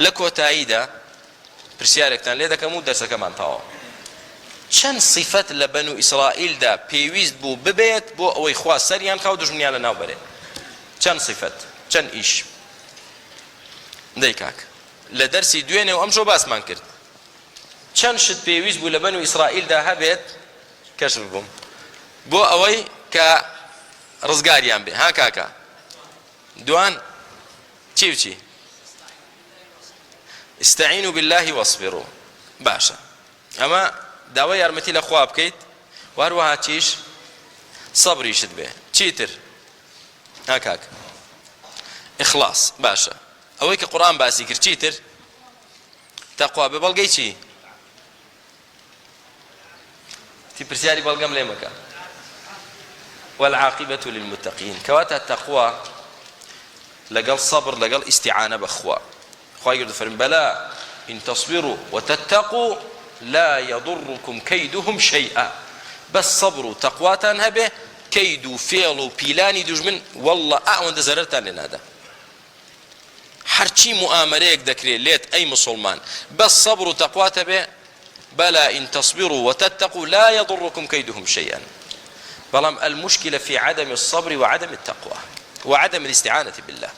لە کۆتاییدا پرسیارێکتان لێ دەکەم و دەرسەکەمان تەواو. چەند صفەت لە بەنو ئیسرائیلدا پێویست بوو ببێت بۆ ئەوەی خوا سەریان خاو دژمنیان لە ناو بەرێ؟ چەند صفەت، چەند ئیش؟ دەی کاک لە دەرسی دوێنێ و ئەمشۆ باسمان کرد چەند شت پێویست بوو لە بەنو ئیسرائیلدا هەبێت کەشف بووم بۆ ئەوەی کە ڕزگاریان بێ. ها کاکە دوان چی و چی؟ استعینوا بالله واصبروا. باشە ئەمە داوای یارمەتی لە خوا بکەیت و هەروەها چیش؟ سەبریشت بێ. چیتر؟ ها کاکە ئیخلاص. باشە ئەوەی کە قورئان باسی کرد چیتر؟ تەقوا. بە بەڵگەی چی؟ تی پرسیاری بەڵگەم لێ مەکە. والعاقبة للمتقين. كواتا التقوى لقل صبر لقل استعانة بخوا. خواهي يقول فرم بلا إن تصبروا وتتقوا لا يضركم كيدهم شيئا. بس صبروا تقواتان هبه كيدو فيلو بيلاني دجمن والله أعوان دزررتان لنادا هرچی مؤامرەیەک دەکرێت لێت ئەی مسلمان بەس صبر و تەقوات هەبێ بلى إن تصبروا وتتقوا لا يضركم كيدهم شيئا. بلام المشكلة في عدم الصبر وعدم التقوى وعدم الاستعانة بالله.